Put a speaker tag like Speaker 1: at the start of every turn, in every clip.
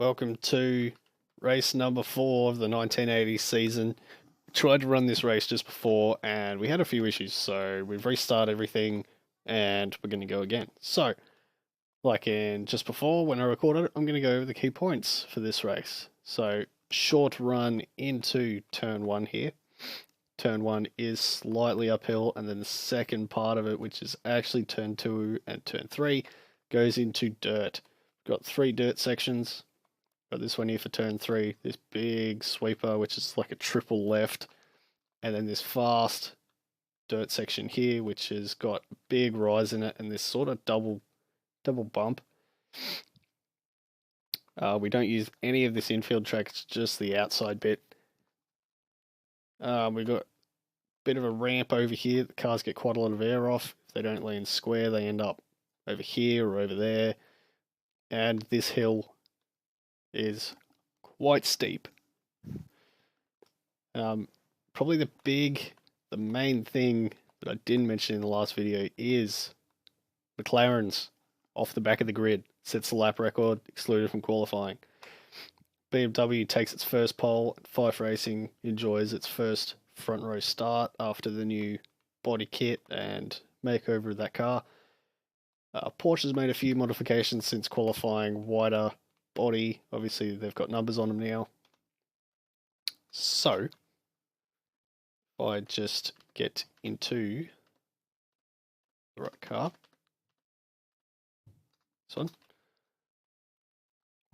Speaker 1: Welcome to race number 4 of the 1980 season. Tried to run this race just before and we had a few issues, so we've restarted everything and we're going to go again. So, like in just before when I recorded it, I'm going to go over the key points for this race. So, short run into turn 1 here. Turn 1 is slightly uphill, and then the second part of it, which is actually turn 2 and turn 3, goes into dirt. Got 3 dirt sections. Got this one here for turn 3, this big sweeper, which is like a triple left, and then this fast dirt section here, which has got a big rise in it, and this sort of double bump. We don't use any of this infield track, it's just the outside bit. We've got a bit of a ramp over here. The cars get quite a lot of air off. If they don't land square, they end up over here or over there. And this hill is quite steep. Probably the main thing that I didn't mention in the last video is McLaren's off the back of the grid, sets the lap record, excluded from qualifying. BMW takes its first pole, Fife Racing enjoys its first front row start after the new body kit and makeover of that car. Porsche's made a few modifications since qualifying, wider body, obviously they've got numbers on them now. So, if I just get into the right car, this one,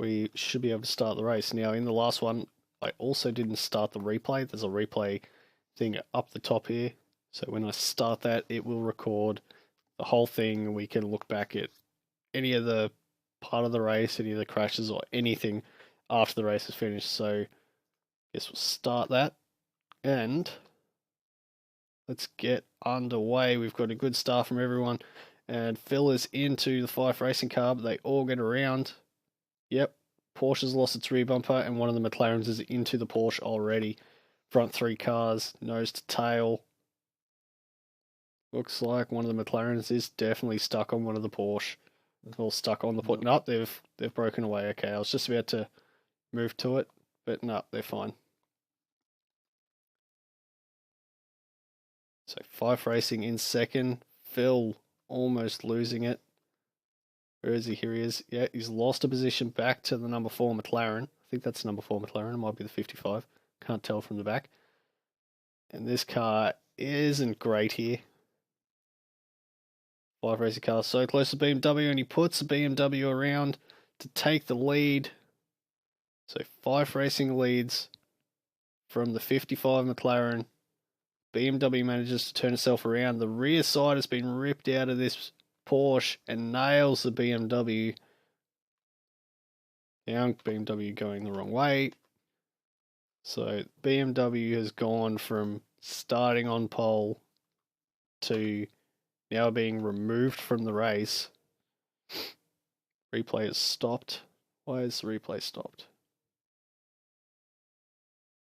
Speaker 1: we should be able to start the race. Now, in the last one, I also didn't start the replay. There's a replay thing up the top here. So when I start that, it will record the whole thing, and we can look back at any of the part of the race, any of the crashes or anything after the race is finished. So I guess we'll start that and let's get underway. We've got a good start from everyone, and Phil is into the Fife Racing car, but they all get around. Yep, Porsche's lost its rear bumper, and one of the McLarens is into the Porsche already. Front 3 cars, nose to tail. Looks like one of the McLarens is definitely stuck on one of the Porsche. All stuck on the put. No, they've broken away. Okay, I was just about to move to it, but no, they're fine. So Fife Racing in second. Phil almost losing it. Where is he? Here he is. Yeah, he's lost a position back to the number 4 McLaren. I think that's the number 4 McLaren. It might be the 55. Can't tell from the back. And this car isn't great here. Fife Racing car so close to BMW, and he puts the BMW around to take the lead. So Fife Racing leads from the 55 McLaren. BMW manages to turn itself around. The rear side has been ripped out of this Porsche and nails the BMW. Now BMW going the wrong way. So BMW has gone from starting on pole to now being removed from the race. Replay has stopped. Why is the replay stopped?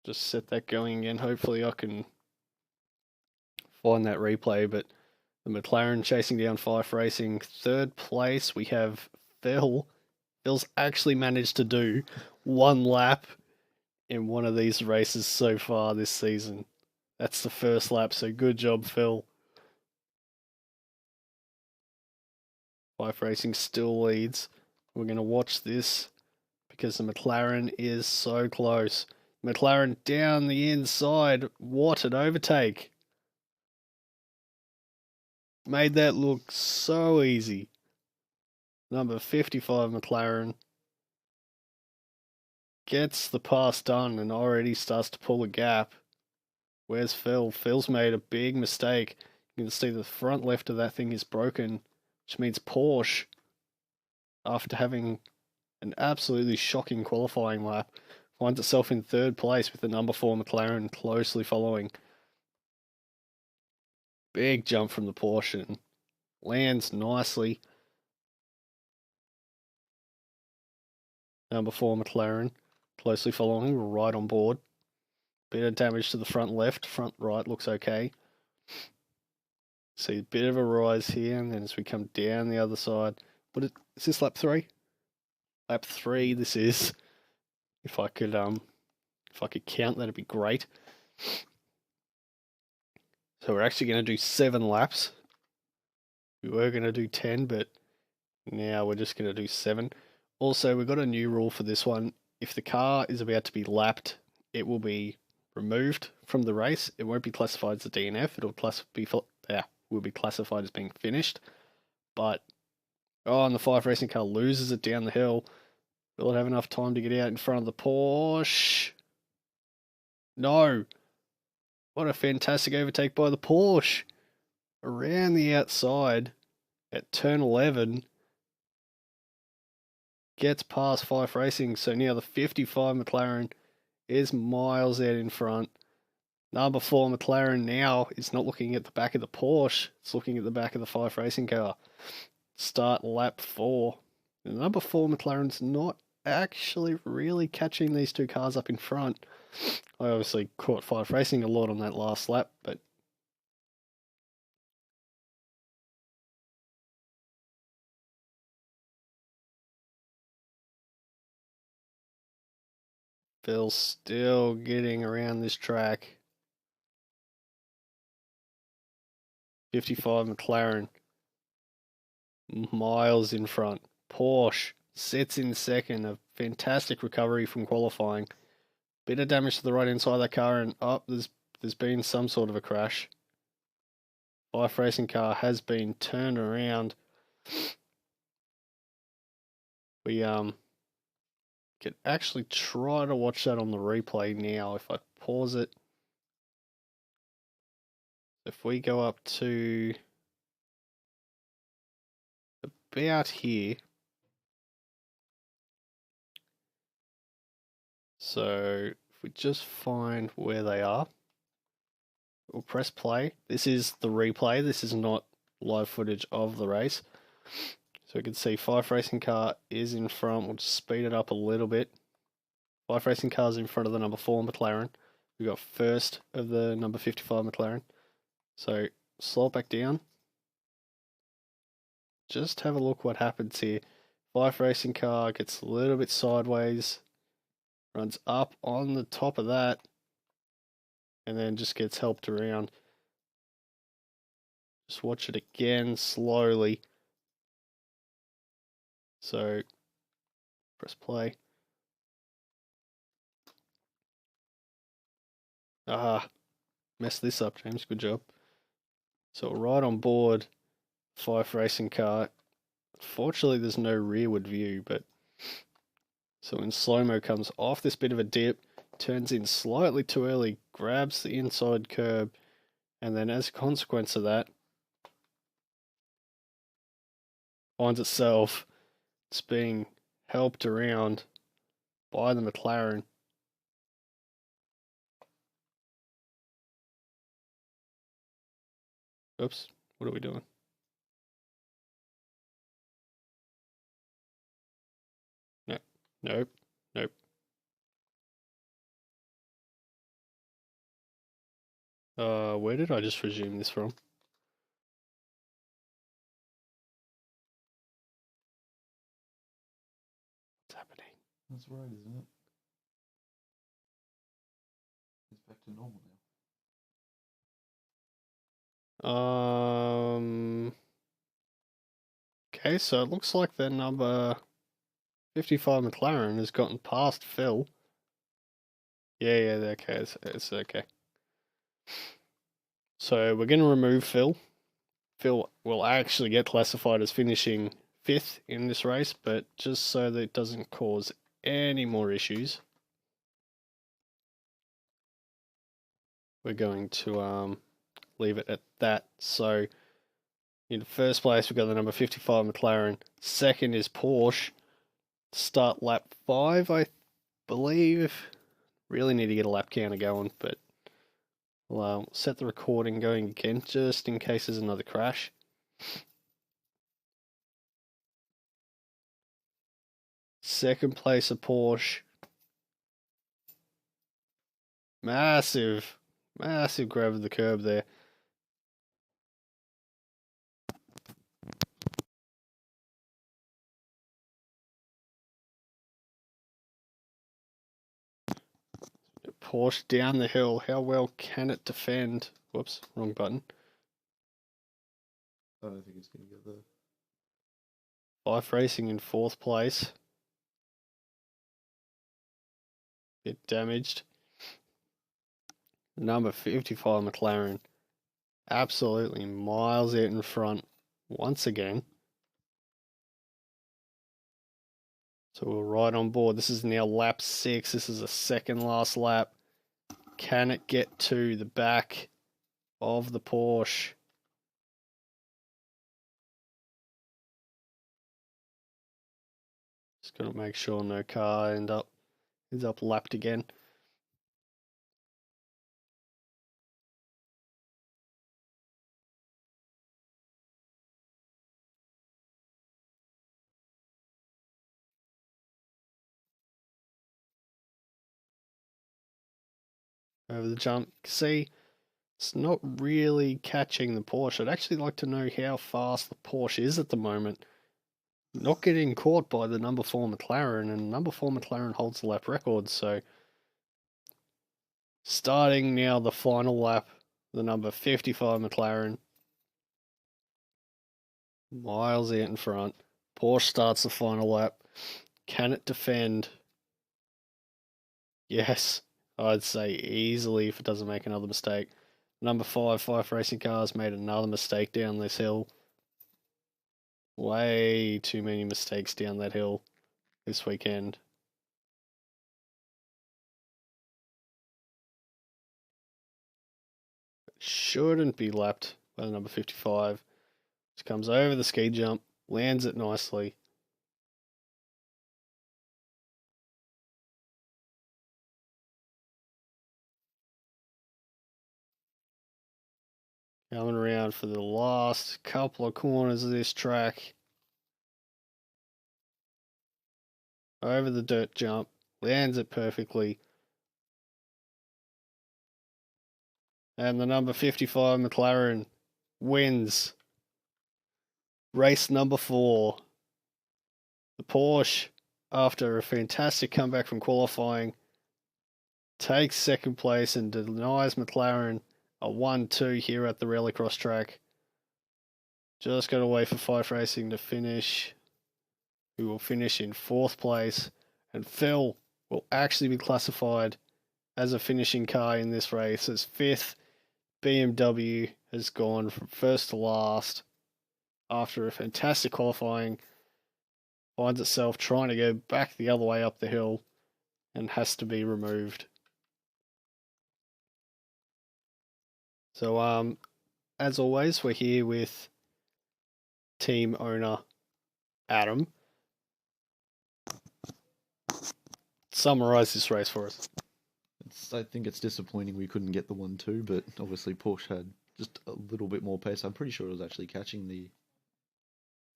Speaker 1: Just set that going again. Hopefully I can find that replay, but the McLaren chasing down Fife Racing. Third place, we have Phil. Phil's actually managed to do 1 lap in one of these races so far this season. That's the first lap, so good job, Phil. Fife Racing still leads. We're going to watch this because the McLaren is so close. McLaren down the inside. What an overtake. Made that look so easy. Number 55 McLaren gets the pass done and already starts to pull a gap. Where's Phil? Phil's made a big mistake. You can see the front left of that thing is broken, which means Porsche, after having an absolutely shocking qualifying lap, finds itself in 3rd place with the number 4 McLaren closely following. Big jump from the Porsche and lands nicely. Number 4 McLaren closely following, right on board. Bit of damage to the front left, front right looks okay. See a bit of a rise here, and then as we come down the other side, is this lap 3? Lap 3 this is. If I could count, that'd be great. So we're actually going to do 7 laps. We were going to do 10, but now we're just going to do 7. Also, we've got a new rule for this one. If the car is about to be lapped, it will be removed from the race. It won't be classified as a DNF. Will be classified as being finished. But and the 5 racing car loses it down the hill. Will it have enough time to get out in front of the Porsche? No. What a fantastic overtake by the Porsche. Around the outside at turn 11. Gets past 5 Racing, so now the 55 McLaren is miles out in front. Number 4 McLaren now is not looking at the back of the Porsche, it's looking at the back of the 5 Racing car. Start lap 4. The number 4 McLaren's not actually really catching these 2 cars up in front. I obviously caught 5 Racing a lot on that last lap, but Phil's still getting around this track. 55 McLaren, miles in front. Porsche sits in second. A fantastic recovery from qualifying. Bit of damage to the right hand side of that car, and there's been some sort of a crash. 5 Racing car has been turned around. We could actually try to watch that on the replay now if I pause it. If we go up to about here. So if we just find where they are, we'll press play. This is the replay. This is not live footage of the race. So we can see 5 Racing car is in front. We'll just speed it up a little bit. 5 Racing cars in front of the number 4 McLaren. We've got first of the number 55 McLaren. So slow it back down. Just have a look what happens here. 5 Racing car gets a little bit sideways. Runs up on the top of that. And then just gets helped around. Just watch it again slowly. So press play. Messed this up, James. Good job. So right on board, 5 Racing car. Fortunately, there's no rearward view, but so in slow-mo comes off this bit of a dip, turns in slightly too early, grabs the inside curb, and then as a consequence of that, finds itself it's being helped around by the McLaren. Oops, what are we doing? No, nope, nope. Where did I just resume this from? What's happening?
Speaker 2: That's right, isn't it? It's back to normal now.
Speaker 1: Okay, so it looks like the number 55 McLaren has gotten past Phil. Yeah, okay, it's okay. So we're going to remove Phil. Phil will actually get classified as finishing 5th in this race, but just so that it doesn't cause any more issues, we're going to leave it at that. So in first place, we've got the number 55 McLaren. Second is Porsche. Start lap 5, I believe. Really need to get a lap counter going, but we'll set the recording going again just in case there's another crash. Second place, a Porsche. Massive grab of the curb there. Porsche down the hill. How well can it defend? Whoops, wrong button.
Speaker 2: I don't think it's going to get there.
Speaker 1: Fife Racing in 4th place. Bit damaged. Number 55 McLaren. Absolutely miles out in front once again. So we're right on board. This is now lap 6. This is the second last lap. Can it get to the back of the Porsche? Just got to make sure no car ends up lapped again. Over the jump. See, it's not really catching the Porsche. I'd actually like to know how fast the Porsche is at the moment. Not getting caught by the number 4 McLaren, and number 4 McLaren holds the lap record. So, starting now the final lap, the number 55 McLaren, miles out in front. Porsche starts the final lap. Can it defend? Yes, I'd say easily if it doesn't make another mistake. Number 5, Fife Racing Cars made another mistake down this hill. Way too many mistakes down that hill this weekend. Shouldn't be lapped by the number 55. Just comes over the ski jump, lands it nicely. Coming around for the last couple of corners of this track. Over the dirt jump, lands it perfectly. And the number 55 McLaren wins race number 4. The Porsche, after a fantastic comeback from qualifying, takes second place and denies McLaren a 1-2 here at the Rallycross track. Just got to wait for Fife Racing to finish, who will finish in 4th place, and Phil will actually be classified as a finishing car in this race, as 5th BMW has gone from first to last after a fantastic qualifying, finds itself trying to go back the other way up the hill and has to be removed. So, as always, we're here with team owner Adam. Summarize this race for us.
Speaker 2: I think it's disappointing we couldn't get the 1-2, but obviously Porsche had just a little bit more pace. I'm pretty sure it was actually catching the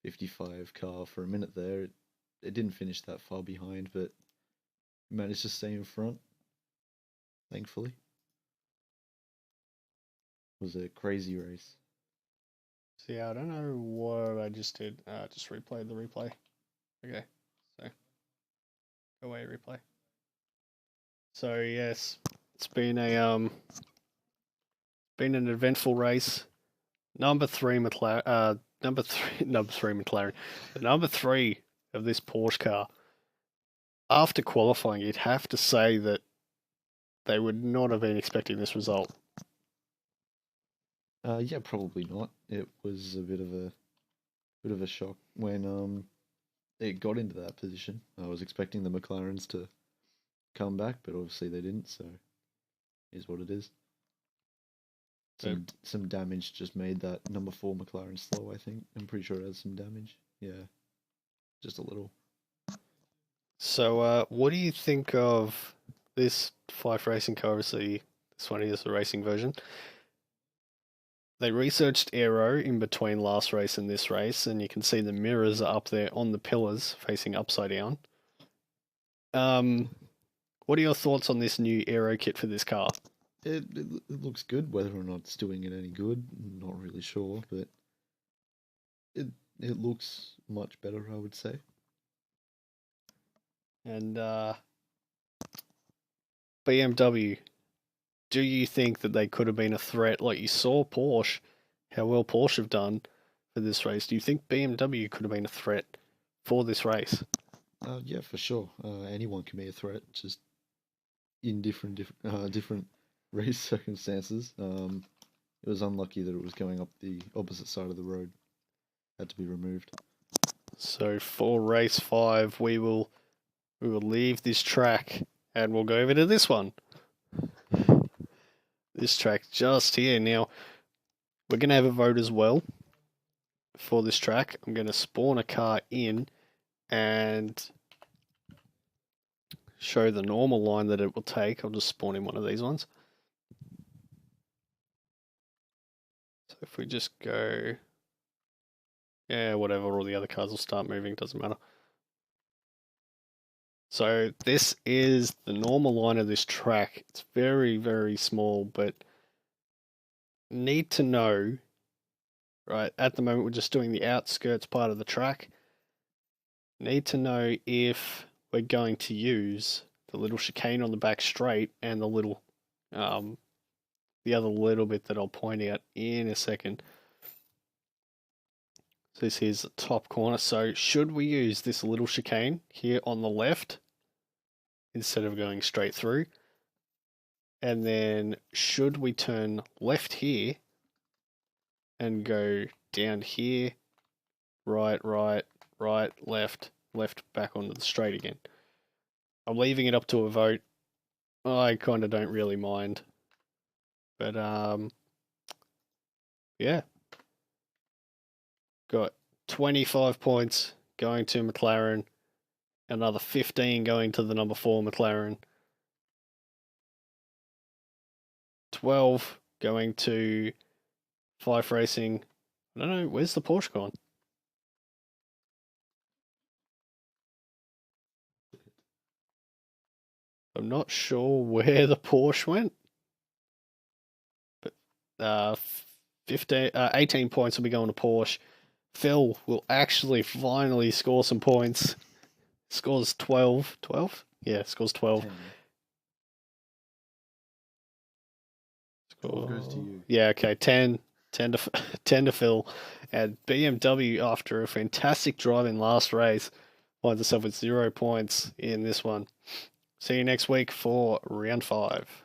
Speaker 2: 55 car for a minute there. It didn't finish that far behind, but managed to stay in front, thankfully. It was a crazy race.
Speaker 1: So yeah, I don't know what I just did. Just replayed the replay. Okay, so go away replay. So yes, it's been an eventful race. Number 3 McLaren. Number three McLaren. The number 3 of this Porsche car. After qualifying, you'd have to say that they would not have been expecting this result.
Speaker 2: Yeah, probably not. It was a bit of a shock when it got into that position. I was expecting the McLarens to come back, but obviously they didn't. So, is what it is. Some damage just made that number 4 McLaren slow. I think I'm pretty sure it has some damage. Yeah, just a little.
Speaker 1: So, what do you think of this Fife Racing car? Obviously, this one is the racing version. They researched aero in between last race and this race, and you can see the mirrors are up there on the pillars facing upside down. What are your thoughts on this new aero kit for this car?
Speaker 2: It looks good. Whether or not it's doing it any good, I'm not really sure, but it looks much better, I would say.
Speaker 1: And BMW, do you think that they could have been a threat? Like you saw Porsche, how well Porsche have done for this race. Do you think BMW could have been a threat for this race?
Speaker 2: Yeah, for sure. Anyone can be a threat, just in different race circumstances. It was unlucky that it was going up the opposite side of the road. Had to be removed.
Speaker 1: So for race 5, we will leave this track and we'll go over to this one. This track just here. Now, we're going to have a vote as well for this track. I'm going to spawn a car in and show the normal line that it will take. I'll just spawn in one of these ones. So if we just go, yeah, whatever, all the other cars will start moving, doesn't matter. So this is the normal line of this track. It's very, very small, but need to know, right, at the moment we're just doing the outskirts part of the track. Need to know if we're going to use the little chicane on the back straight and the little, the other little bit that I'll point out in a second. So this is the top corner. So should we use this little chicane here on the left instead of going straight through? And then should we turn left here and go down here, right, left, back onto the straight again? I'm leaving it up to a vote. I kind of don't really mind. But, yeah. Got 25 points going to McLaren. Another 15 going to the number 4 McLaren. 12 going to Fife Racing. I don't know, where's the Porsche gone? I'm not sure where the Porsche went. But 18 points will be going to Porsche. Phil will actually finally score some points. Scores 12. 12? Yeah, scores 12.
Speaker 2: 10. 12 goes to you.
Speaker 1: Yeah, okay, 10 to Phil. And BMW, after a fantastic drive in last race, finds itself with 0 points in this one. See you next week for round 5.